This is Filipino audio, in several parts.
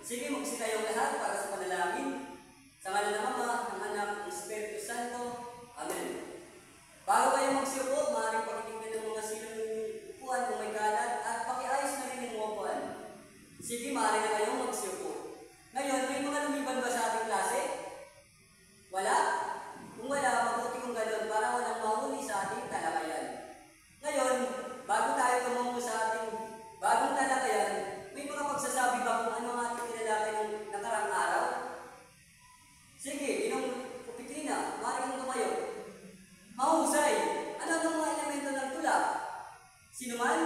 Sige, magsitayong lahat para sa panalangin. Sa ngalan ng Ama, ng Anak, ng Espiritu Santo. Amen. Bago kayo magsiupo, maaaring pakitignan ng mga silong upuan kung may kalat at pakiayos na rin yung upuan. Sige, maaari na kayong magsiupo. Ngayon, may mga lumiban ba sa ating klase? Wala? Kung wala, mabuti kung gano'n para walang mahuli sa ating talakayan. Ngayon, bago tayo tumungo sa ating bagong talakayan, may mga pagsasabi ba kung ano ang ating tinalakay ng nakarang araw? Sige, Ginong Kupitina, maaari kang tumayo. Mahusay, ano ang mga elemento ng tula? Sino man?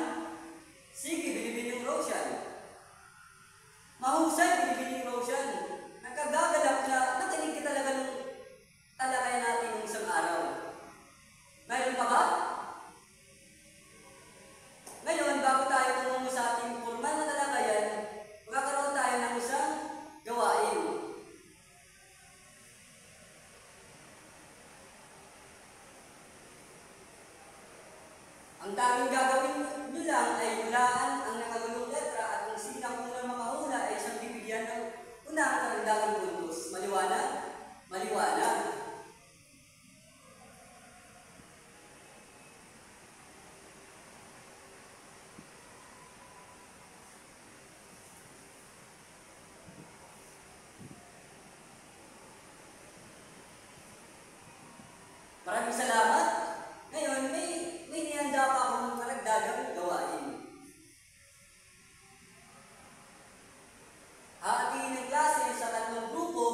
Sige, Binibining Roshan. Mahusay, Binibining Roshan. Nagkagagalap na nakinig ka talaga ng talakayan natin ng isang araw. Mayroon pa ba? Ngayon, bago tayo tumungo sa ating formal na talakayan, magkakaroon tayo ng isang gawain. Ang tanging gagawin nyo lang ay hulaan ang nakagulong letra at kung sino ang unang makahula ay siyang bibigyan ng unang karagdagang puntos. Maliwanag? Maliwanag. Maraming salamat. Ngayon, may nihanda pa akong karagdagang gawain. Hahatiin ng klase sa 3 grupo.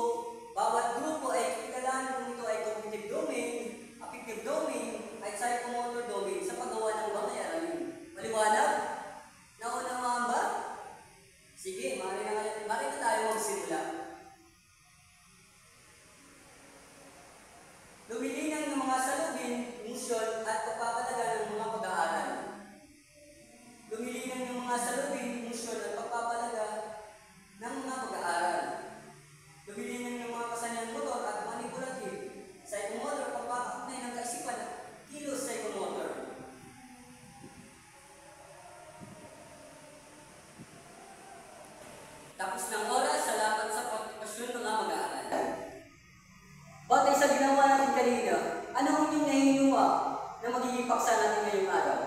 Bawat grupo ay kilalanin kung ito ay cognitive domain, affective domain, at psychomotor domain sa paggawa ng bangayaran. Maliwanag? Naunawaan ba? Sige, maaari na tayo magsimula. Lumilinang ng mga salubin, misyon at pagpapalaga ng mga pag-aaral. Lumilinang ng mga salubin, misyon at pagpapalaga ng mga pag-aaral. Lumilinang ng mga kasanayang motor at manipulative, psychomotor, pagpapaknay ng kaisipan at kilos psychomotor. Tapos ng oras sa lapat sa partisipasyon ng mga mag-aaral. Batay sa ginawa natin kanina, ano ang inyong nahihinuwa na magiging paksa natin ngayong araw?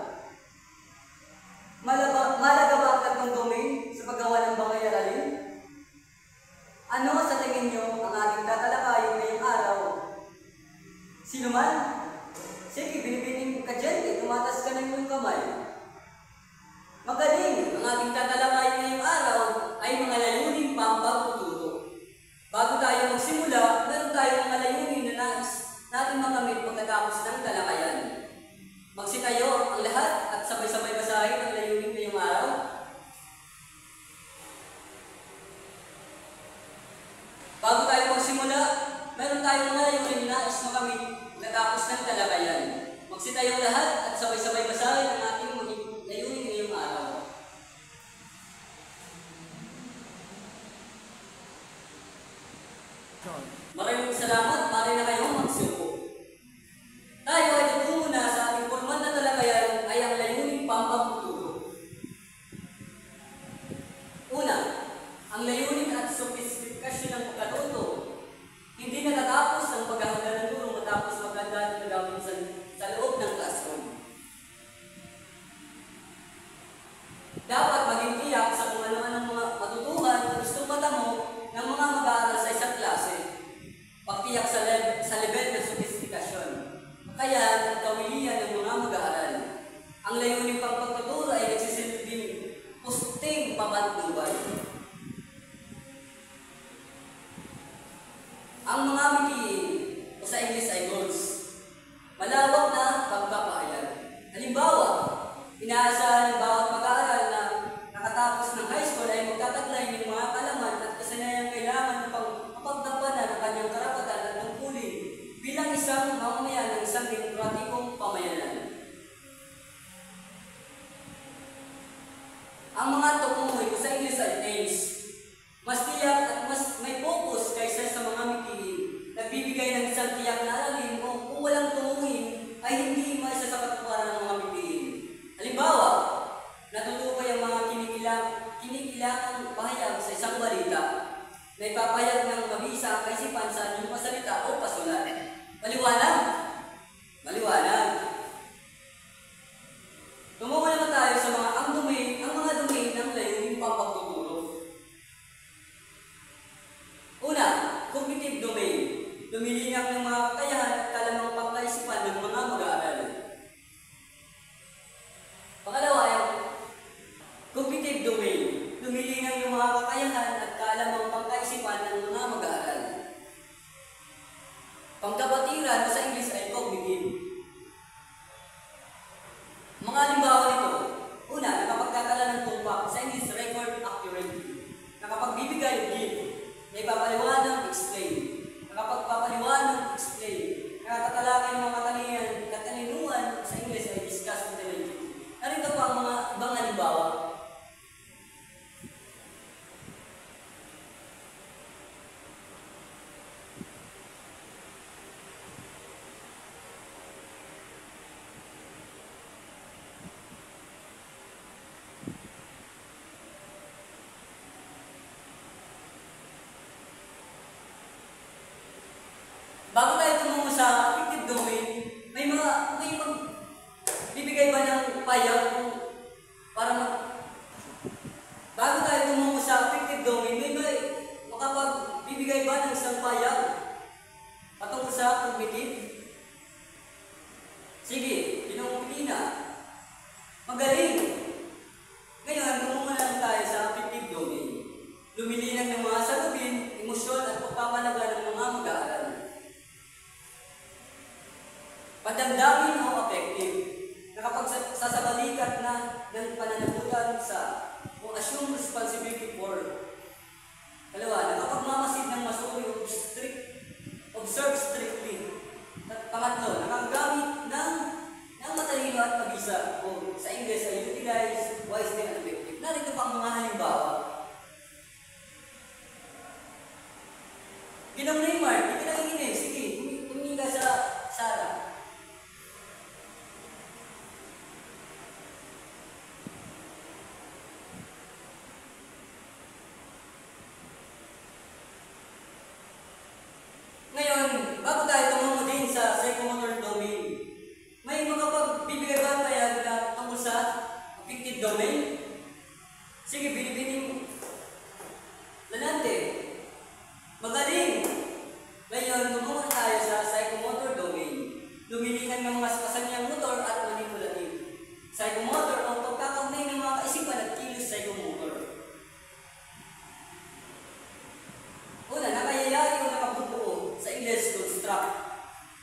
Malaga ba ang 3 domain sa paggawa ng bangay-aralin? Ano sa tingin nyo ang ating tatalakayin ngayong araw? Sino man? Sige, binibining ka dyan, tumatas ka na yung kamay. Magaling! Ang ating tatalakayin ngayong araw ay mga layuning pampagtuturo. Bago tayo magsimula, meron tayong mga layunin na nais natin makamit pagkatapos ng talakayan. Magsitayo ang lahat at sabay-sabay basahin ang layunin ngayong araw. Bago tayo magsimula, meron tayong mga layunin na nais makamit pagkatapos ng talakayan. Magsitayo ang lahat at sabay-sabay basahin ang ating layunin ngayong araw. Maraming salamat, maaari na kayong magsiupo. Tayo ay tutungo na sa ating formal na talakayan ay ang layuning pampagtuturo. Una, ang layunin at sopistikasyon ng pagkatuto. Hindi natatapos ang paghahanda ng guro matapos maghanda ng gagawin sa loob ng classroom. Dapat maging tiyak sa kung ano-anong mga matutuhan o gustong matamo ng mga mag-aaral sa isang klase. Pagtiyak sa level ng sopistikasyon. Kaya ang kawilian ng mga mag-aaral. Ang layunin pang pagtuturo ay nagsisilbing pusting pamantubay. Ang mga mitiin o sa English ay goals. Malawak na pagpapahayag. Halimbawa, inaasahan ng bawat mag-aaral na nakatapos ng high school ay magtataglay ng mga kalaman at kasanayang kailangan upang mapagdapanan ang kanyang karapatan at tungkulin bilang isang mamamayan ng isang demokratikong pamayanan. Ang mga tukumoy ko sa English ay aims. Mas tiyak at mas may focus kaysa sa mga mitiin. Nagbibigay ng isang tiyak na aralin kung walang tumuhin ay hindi maisasapat para ng mga mitiin. Halimbawa, natutukoy ang mga kinikilangang pahayag sa isang balita na ipapahayag ng mabisa ang kaisipan sa inyong pasalita o pasulat. Maliwanag? Maliwanag. Tumungo naman tayo sa mga mga domain ng layuning pampagtuturo. Una, cognitive domain. Lumilinang ng mga kakayahan at kalamang pangkaisipan ng mga mag-aaral. Pangalawa, cognitive domain. Lumilinang yung mga kakayahan at kalamang pangkaisipan ng mga mag-aaral. Pangkapatiran sa English ay cognitive. Mga halimbawa nito, una, nakapagkakala ng tumpak, sa English, record accurately. Nakapagbibigay, give. Naipapaliwanag, explain. Nakapagpapaliwanag, explain. Nakakatalakay ng mga katalinuhan, sa English ay discuss intelligently. Narito pa ang mga ibang halimbawa. Bago tayo tumungo sa affective domain, may bibigay ba ng payag para bago tayo tumungo sa affective domain, may makapagbibigay ba ng isang payag patungkol sa cognitive? Sige, pinungpili na. Magaling! Ngayon, tumungo na tayo sa affective domain. Lumilinang ng mga salubin, emosyon at pagpapalaga ng mga mag-aaral. Padamdamin o affective, nakapagsasabalikat na ng pananagutan sa o assume responsibility for. Dalawa, nakapagmamasid ng masuri o observe strictly. At pangatlo, nakagamit ng matalino at mabisa o sa English ay utilize wisely and effective. Narito pang mga halimbawa. Ginong Neymar, hindi ka nangingin. Sige, tumingin ka sa sala. Ngayon, bago tayo tumungo din sa psychomotor domain, may makapagbibigay ba tayo na tungkol sa affective domain? Sige, binibining lalante. Magaling! Ngayon, tumungo tayo sa psychomotor domain. Lumilingan ng mga kasanyang motor at manipulative. Psychomotor o pagkakaunay ng mga kaisipan at kilos psychomotor. Una, nakayayari o nakabubuo, sa English, construct.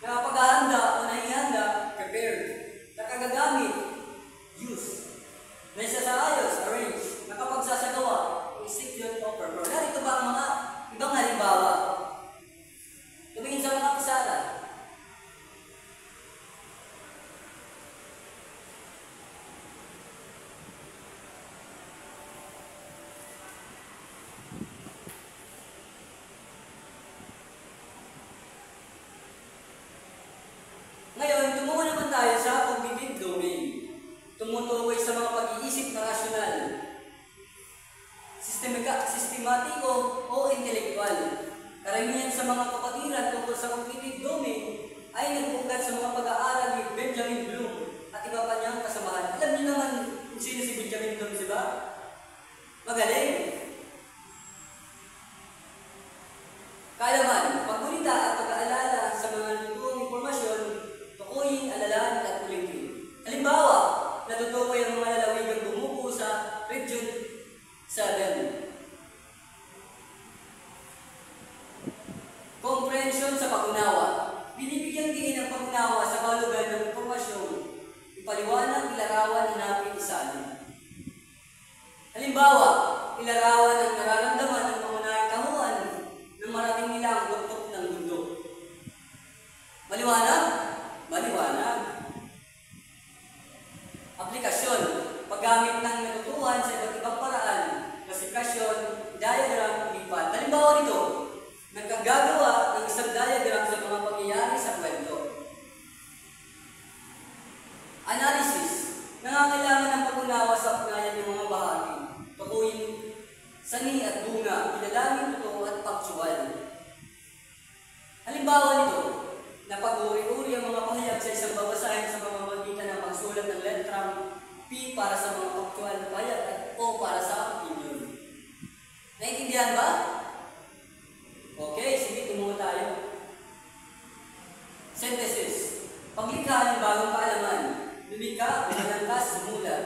Nakapag-ahanda o nahihanda, prepared. Nakagagamit, use. Naisasaayos, arrange. Nakapagsasagawa, execute o perform. Narito ba ang mga ibang halimbawa? Tumingin sa mga pisara. Ngayon, tumungo naman tayo sa cognitive domain. Tumutukoy sa mga pag-iisip na rasyonal, sistematiko o intelektual. Karamihan sa mga kapatiran tungkol sa cognitive domain ay nagbugat sa mga pag-aaral ni Benjamin Bloom at iba pa niyang kasamahan. Alam niyo naman kung sino si Benjamin Bloom, di ba? Magaling! Kaalaman, paggunita at pag-aalala sa mga lutuang impormasyon, tukuyin, alalahan at ulitin. Halimbawa, natutukoy ang mga lalawigang bumubuo sa Region 7. Comprehension sa pag-unawa. Binibigyan din ng pag-unawa sa kahulugan ng impormasyon, ipaliwanag, ilarawan, hanapin, isalin. Halimbawa, ilarawan ang nararamdaman ng pangunahing kahuan ng marating nila ang tuktok ng mundo. Maliwanag? Maliwanag. Aplikasyon. Paggamit ng natutuhan sa iba't ibang paraan, klasifikasyon, diagram, lipat. Halimbawa nito, nagkagagawa ng isang diagram sa mga pangyayari sa kwento. Analysis. Nangangailangan ng pag-unawa sa ugnayan ng mga bahagi. Tukuyin sangi at bunga, pinalangin, totoo at paktual. Halimbawa nito, napag-uri-uri ang mga pahayag sa isang babasahin sa pamamagitan ng pagsulat ng letrang P para sa mga paktual na pahayag at O para sa opinion. Naintindihan ba? Okay, sige, tumuha tayo. Synthesis. Paglikha ng bagong kaalaman. Lumika, umalangkas, sumulat.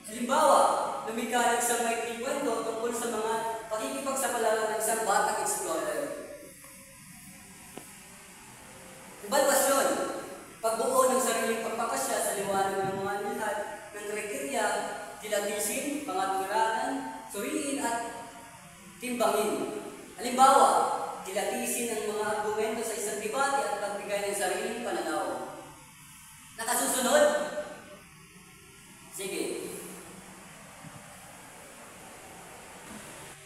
Halimbawa, lumika ng isang maikling kwento tungkol sa mga pakikipagsapalaran ng isang batang explorer. Ebalwasyon. Pagbuo ng sariling pagpapasya sa liwanag ng mga nilahat ng kriteriya, dilatisin, pangatwiranan, suriin at timbangin. Halimbawa, dilatisin ang mga argumento sa isang debate at pagbigay ng sariling pananaw. Nakasusunod? Sige.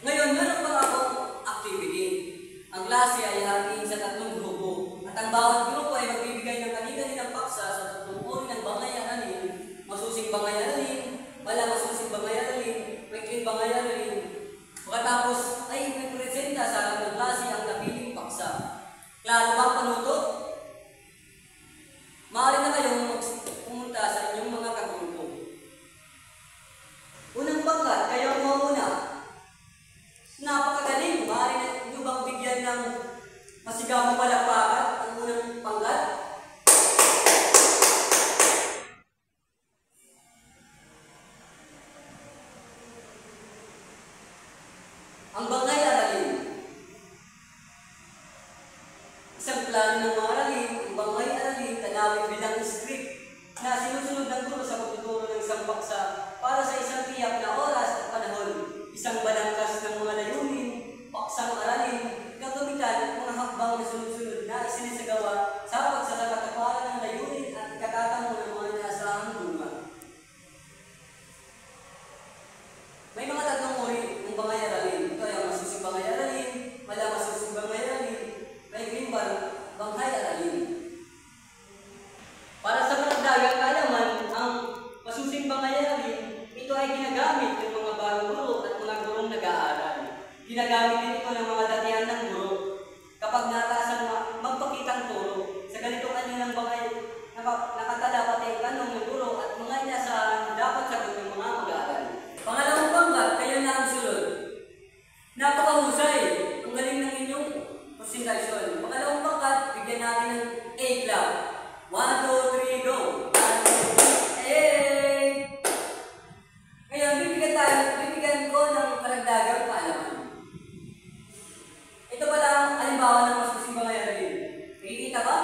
Ngayon, meron pa akong activity. Ang klase ay hatiin sa 3 grupo. At ang bawat grupo ay magbibigay ng kani-kaninang paksa sa 3 uri ng bangay-aralin, masusing bangay-aralin, wala masusing bangay-aralin, maikling bangay-aralin. Pagkatapos ay may presenta sa harap ng klase ang napiling paksa. Klaro ba ang panuto? Maaari na kayong pumunta sa inyong mga kagrupo. Unang pangkat, kayo ang mauna. Napakagaling. Maaari na nyo bang bigyan ng masigamang palakpakan ang unang pangkat? Ang bangay-aralin. Isang plano ng mga aralin, ang bangay-aralin, tanawin bilang script na sinusunod ng guro sa pagtuturo ng isang paksa para sa isang tiyak na oras at panahon. Isang balangkas ng mga layunin, paksang aralin, gagamitan at mga hakbang na sunod-sunod na isinisagawa sa pagsasakatuparan ng layunin at ikatatamo ng mga inaasahang bunga. May mga 3 uri ng bangay-aralin. Ito ay ang masusing bangay-aralin, wala masusing bangay-aralin, may grimbar bangay-aralin. Para sa karagdagang kaalaman, ang masusing bangay-aralin, ito ay ginagamit ng mga bagong guro at mga gurong nag-aaral. Ginagamit din ito ng mga datihan ng guro kapag nataasan magpakitang turo. Sa ganitong anyo ng bangay, nakatala pati ang tanong ng guro at mga inasahan dapat sagot ng mga mag-aaral. Pangalawang pangkat, kayo na ang sulod. Napakahusay. Ang galing ng inyong presentasyon. Pangalawang pangkat, bigyan natin ng A clap. 1, 2, 3, go! 1, 2, 3, A! Ngayon, bibigyan ko ng karagdagang kaalaman. Ito pala ang halimbawa ng masusing bangay-aralin. Nakikita ba?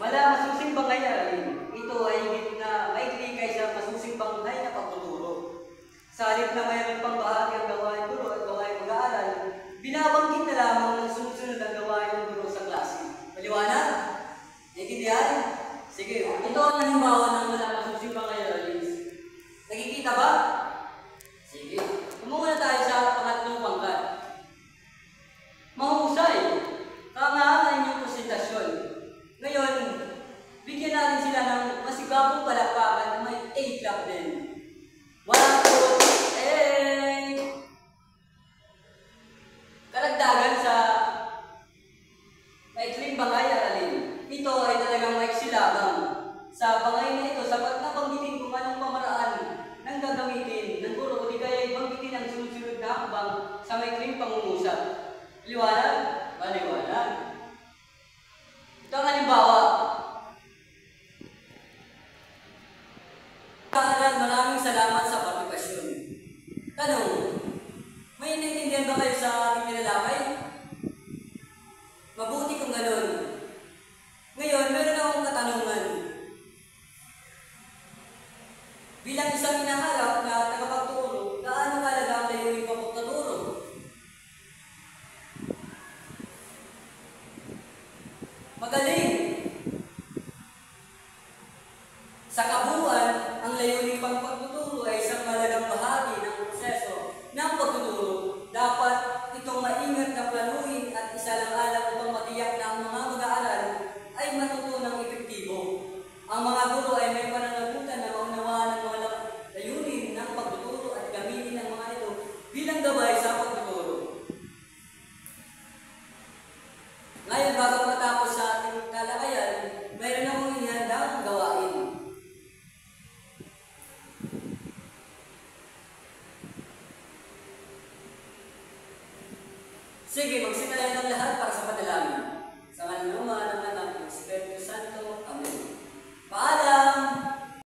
Wala masusing bangay-aralin. Ito ay higit na maikli kaysa masusing bangay na pagtuturo. Sa halip na mayroon pang bahagi ang gawain guro at gawain mag-aaral, binabanggit na lamang ng sunod-sunod ang gawain ng guro sa klase. Maliwanag? Naiintindihan? Sige, ito ang halimbawa ng wala masusing bangay-aralin. Nakikita ba? Sige. Tumuna tayo sa pangatlong pangkat. Mahusay. Kaangahan ang inyong presentasyon. Ngayon, bigyan natin sila ng masigabong palakpakan na may A clap din. 1, 2, 3, A! Karagdagan sa maikling bangay-aralin. Ito ay talagang maiksi lamang. Sa bangay na ito, sapat na banggitin kung anong pamaraan ng gagamitin ng guro o di kaya banggitin ang sunod-sunod na hakbang sa maikling pangungusap. Liwanag? Maliwanag. Ito ang halimbawa. Maraming salamat sa partisipasyon. Tanong, may naiintindihan ba kayo sa ating tinalakay? Mabuti kung ganun. Ngayon, meron akong katanungan. Bilang isang hinaharap na tagapagturo, gaano kalaga ang layunin ng pagtuturo? Magaling! Sa kabuuan, ang layunin pang pagtuturo ay isang malagang bahagi ng proseso ng pagtuturo. Dapat itong maingat na planuhin at isalang-alang upang matiyak na ang mga mag-aaral ay matutunang epektibo. Ang mga guro ay may pananagutan na maunawaan ng mga layunin Ngayon, bago matapos sa ating talakayan, mayroon akong ihandang gawain. Sige, magsimula ng lahat para sa panalangin. Sa ngalan ng Ama, ng